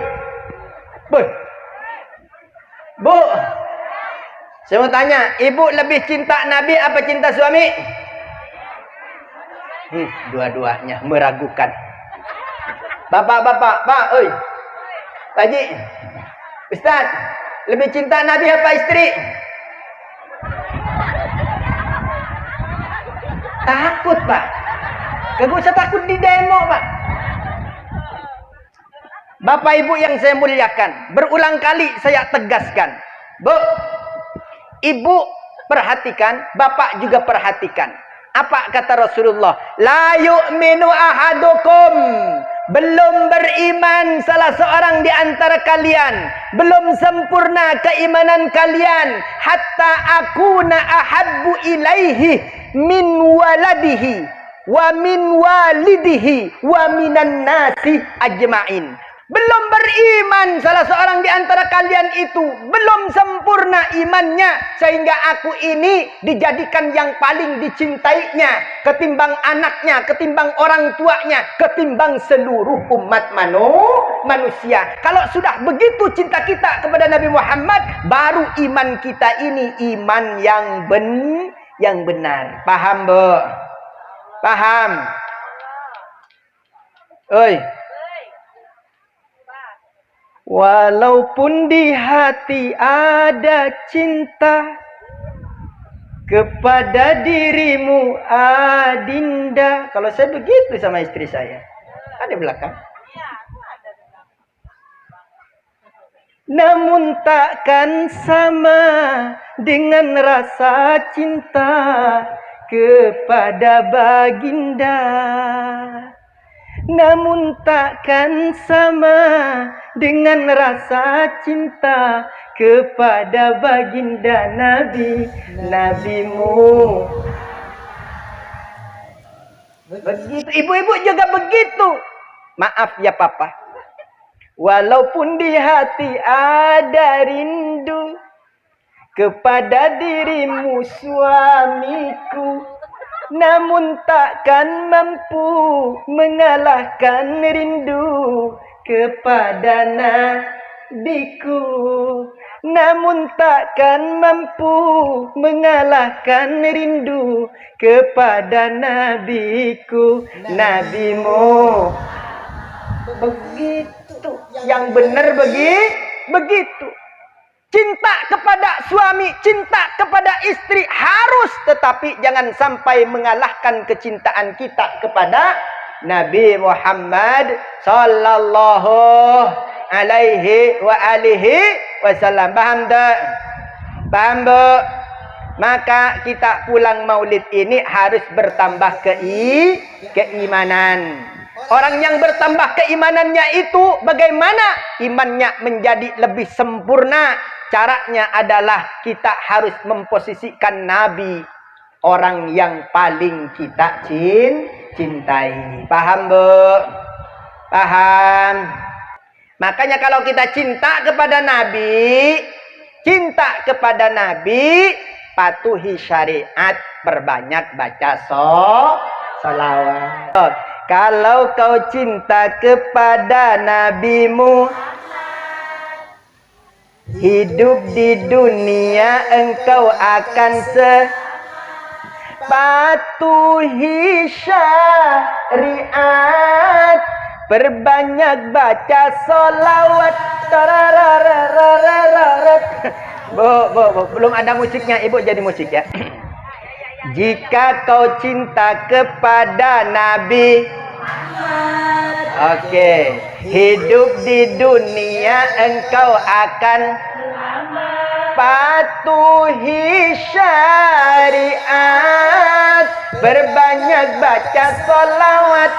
Bu. Bu. Saya mau tanya, ibu lebih cinta Nabi apa cinta suami? Dua-duanya meragukan. Bapak-bapak, Pak, oi. Pak Haji, Ustaz, lebih cinta Nabi apa istri? Takut, Pak. Gak usah takut di demo, Pak. Bapak Ibu yang saya muliakan, berulang kali saya tegaskan. Bu, Ibu perhatikan, Bapak juga perhatikan. Apa kata Rasulullah? La yu'minu ahadukum. Belum beriman salah seorang di antara kalian. Belum sempurna keimanan kalian. Hatta akuna ahabbu ilaihi min waladihi. Wa min walidihi. Wa minan nasi ajma'in. Belum beriman salah seorang di antara kalian itu. Belum sempurna imannya. Sehingga aku ini dijadikan yang paling dicintainya. Ketimbang anaknya, ketimbang orang tuanya, ketimbang seluruh umat manusia. Kalau sudah begitu cinta kita kepada Nabi Muhammad, baru iman kita ini iman yang benar. Paham, Bu? Paham? Oi. Walaupun di hati ada cinta kepada dirimu Adinda. Kalau saya begitu sama istri saya. Ada di belakang. Namun takkan sama dengan rasa cinta kepada baginda. Namun takkan sama dengan rasa cinta kepada baginda Nabimu. Begitu, ibu-ibu juga begitu. Maaf ya papa. Walaupun di hati ada rindu kepada dirimu suamiku, namun takkan mampu mengalahkan rindu kepada nabiku. Namun takkan mampu mengalahkan rindu kepada nabiku, nabimu. Begitu. Yang benar begitu. Cinta kepada suami, cinta kepada istri harus, tetapi jangan sampai mengalahkan kecintaan kita kepada Nabi Muhammad sallallahu alaihi wa alihi wasallam. Paham tak? Paham, Bu? Maka kita pulang maulid ini harus bertambah keimanan. Orang yang bertambah keimanannya itu bagaimana imannya menjadi lebih sempurna? Caranya adalah kita harus memposisikan Nabi orang yang paling kita cintai. Paham, Bu? Paham? Makanya kalau kita cinta kepada Nabi, patuhi syariat, perbanyak baca salawat. Kalau kau cinta kepada Nabimu, hidup di dunia engkau akan patuhi syariat, perbanyak baca solawat. Bu, belum ada musiknya, ibu jadi musik ya. Jika kau cinta kepada Nabi, oke, hidup di dunia engkau akan patuhi syariat, berbanyak baca sholawat.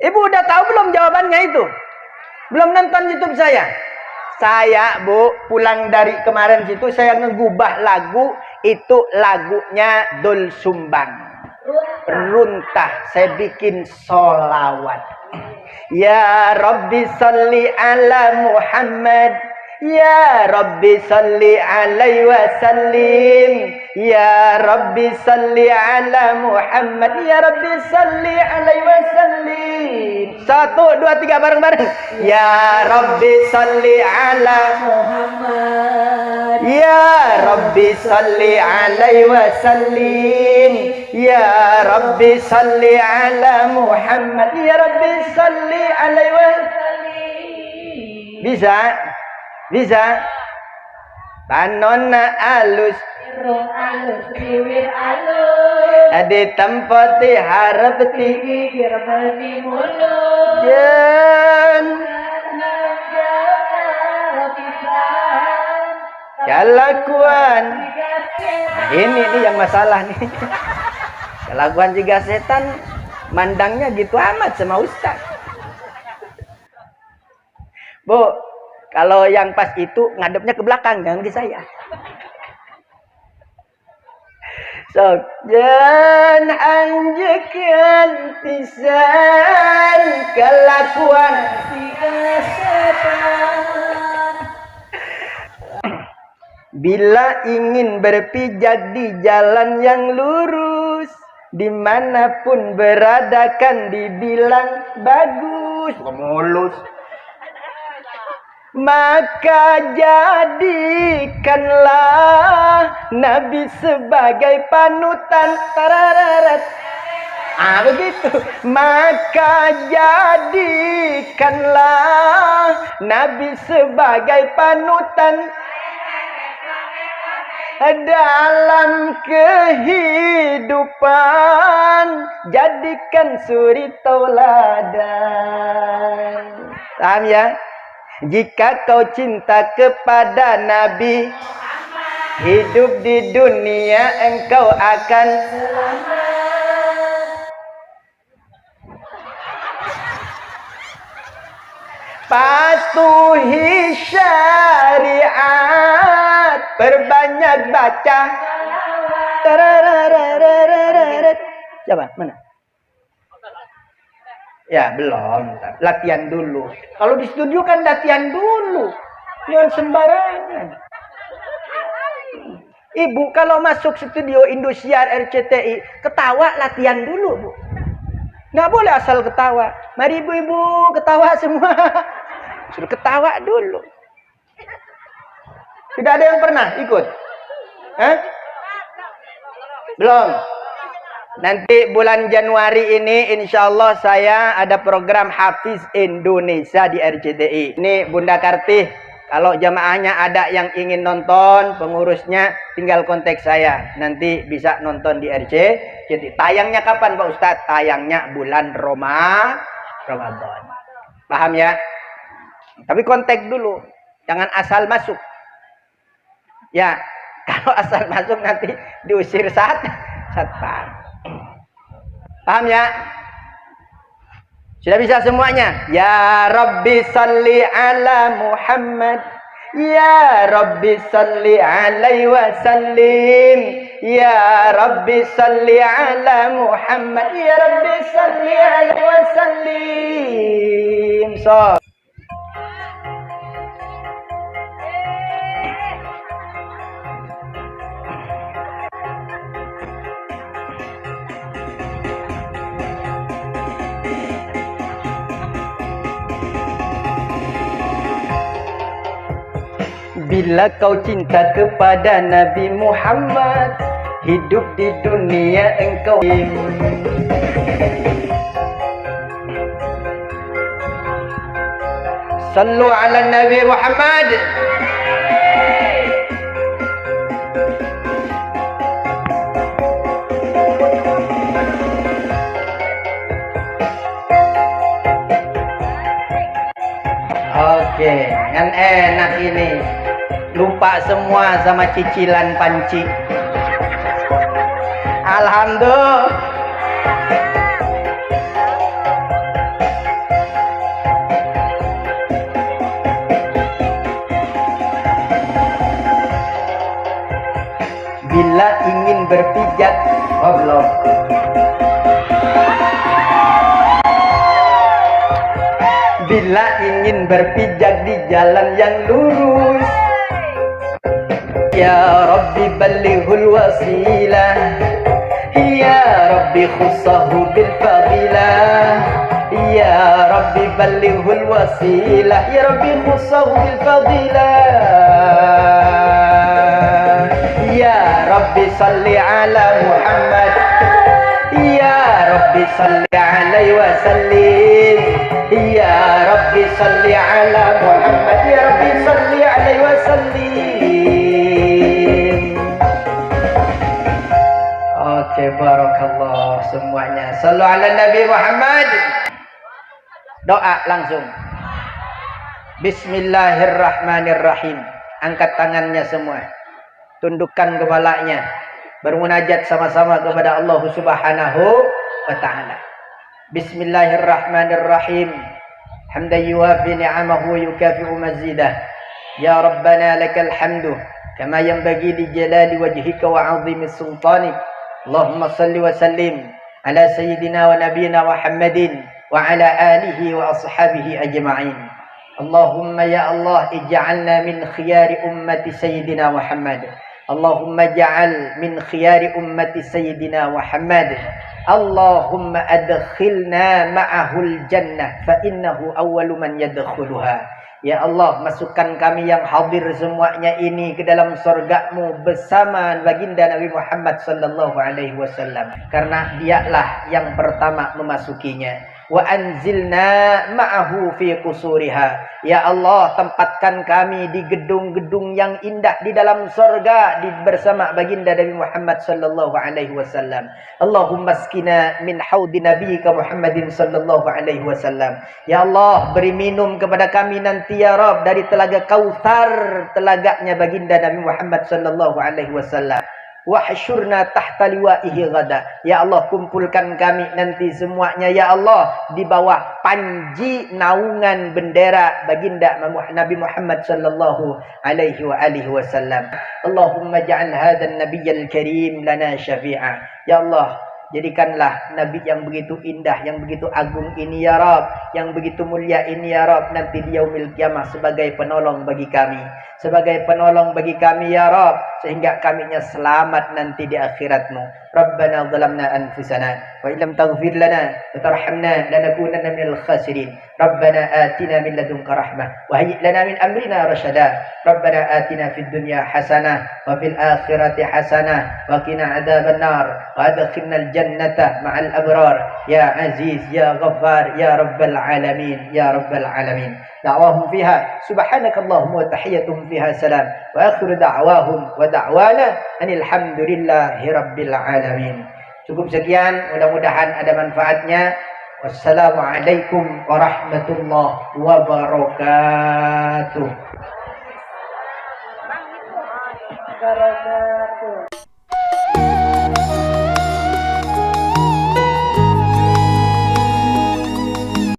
Ibu udah tahu belum jawabannya itu? Belum nonton YouTube saya? Saya Bu pulang dari kemarin situ saya ngegubah lagu itu, lagunya Dul Sumbang Runtah, saya bikin solawat. Ya Rabbi salli ala Muhammad, Ya Rabbi salli alaihi wasallim, Ya Rabbi salli ala Muhammad, Ya Rabbi salli alaihi wasallim. 1, 2, 3 bareng-bareng. Ya Rabbi salli ala Muhammad, Ya Rabbi salli alaihi wasallim, Ya Rabbi salli ala Muhammad, Ya Rabbi salli alaihi wasallim. Bisa? Bisa? Panonna alus, Irung alus, bibir alus, adi tempati harap tinggi bibir bani mulut. jen kelakuan. Ini nih yang masalah nih. Kelakuan juga setan, mandangnya gitu amat sama ustaz. Bu, kalau yang pas itu ngadepnya ke belakang, jangan ke saya. Sok jan anjekan pisan kelakuan bila ingin berpijak di jalan yang lurus, dimanapun berada kan dibilang bagus, mulus. Maka jadikanlah Nabi sebagai panutan. Tarararat. Begitu. Maka jadikanlah Nabi sebagai panutan dalam kehidupan, jadikan suri tauladan. Paham ya? Jika kau cinta kepada Nabi, hidup di dunia engkau akan selamat. Patuhi syariat, perbanyak baca. Coba, mana? Ya, belum. Latihan dulu. Kalau di studio kan latihan dulu. Jangan sembarangan. Ibu kalau masuk studio Indosiar RCTI, ketawa latihan dulu, Bu. Nggak boleh asal ketawa. Mari ibu-ibu ketawa semua. Suruh ketawa dulu. Tidak ada yang pernah ikut? Hah? Belum. Nanti bulan Januari ini insya Allah saya ada program Hafiz Indonesia di RCTI. Ini Bunda Kartih, kalau jamaahnya ada yang ingin nonton, pengurusnya tinggal kontak saya. Nanti bisa nonton di RCTI. Tayangnya kapan Pak Ustadz? Tayangnya bulan Ramadan. Paham ya? Tapi kontak dulu. Jangan asal masuk. Ya, kalau asal masuk nanti diusir satpam. Paham ya? Sudah bisa semuanya? Ya Rabbi salli ala Muhammad, Ya Rabbi salli alaihi wasallim, Ya Rabbi salli ala Muhammad, Ya Rabbi salli alaihi wasallim. So bila kau cinta kepada Nabi Muhammad, hidup di dunia engkau. Sallu ala Nabi Muhammad. Oke, kan enak ini. Lupa semua sama cicilan panci. Alhamdulillah. berpijak. Oh, belum. Bila ingin berpijak di jalan yang lurus, ya Rabbi ballighul wasilah, ya Rabbi khussahu bil fadilah, ya Rabbi ballighul wasilah, ya Rabbi khussahu bil fadilah, ya Rabbi salli ala Muhammad, ya Rabbi salli alaihi wa sallim, ya Rabbi salli ala Muhammad, ya Rabbi salli alaihi wa sallim. Oke, barakallah semuanya. Sallu ala Nabi Muhammad. Doa langsung. Bismillahirrahmanirrahim. Angkat tangannya semua. Tundukkan kepalanya. Bermunajat sama-sama kepada Allah Subhanahu wa ta'ala. Bismillahirrahmanirrahim. Hamdan yuwafi ni'amahu yukafi'u mazidah. Ya Rabbana lakal hamdu kama yanbaghi li jalali wajhika wa 'azimi sultanik. Allahumma salli wa sallim ala sayyidina wa nabiyyina Muhammadin wa ala alihi wa ashabihi ajma'in. Allahumma ya Allah ij'alna min khiyari ummati sayyidina Muhammad. Allahumma ja'al min khiyari ummati sayyidina Muhammad. Allahumma adkhilna ma'ahul jannah fa innahu awwalu man yadkhuluha. Ya Allah, masukkan kami yang hadir semuanya ini ke dalam surga-Mu bersama baginda Nabi Muhammad sallallahu alaihi wasallam, karena dialah yang pertama memasukinya. Wa anzilna ma'ahu fi qusuriha. Ya Allah, tempatkan kami di gedung-gedung yang indah di dalam surga bersama baginda Nabi Muhammad sallallahu alaihi wasallam. Allahumma askina min haudi nabiyyika Muhammadin sallallahu alaihi wasallam. Ya Allah, beri minum kepada kami nanti ya Rabb dari telaga Kautsar, telaganya baginda Nabi Muhammad sallallahu alaihi wasallam. Wahsyurna tahta liwa'ihi ghada. Ya Allah, kumpulkan kami nanti semuanya ya Allah di bawah panji naungan bendera baginda Nabi Muhammad sallallahu alaihi wa alihi wasallam. Allahumma ja'al hadzal nabiyyal karim lana syafi'a. Ya Allah, jadikanlah Nabi yang begitu indah, yang begitu agung ini ya Rabb, yang begitu mulia ini ya Rabb, nanti di yaumil kiamah sebagai penolong bagi kami, sebagai penolong bagi kami ya Rabb, sehingga kaminya selamat nanti di akhirat-Mu. Rabbana zalamna anfusana wa illam taghfir lana wa tarhamna lanakunanna minal khasirin. Rabbana atina min ladunka rahmah wa hayyi lana min amrina rasyada. Rabbana atina fid dunya hasanah wa fil akhirati hasanah wa qina adzabannar wa adkhilnal jannata ma'al abrar ya aziz ya ghaffar ya rabbal alamin ya rabbal alamin. Da'wahum fiha subhanakallahumma wa tahiyyatuhum fiha salam wa akhiru da'wahum wa da'wana anil hamdulillahi rabbil alamin. Cukup sekian, mudah-mudahan ada manfaatnya. Wassalamualaikum warahmatullahi wabarakatuh.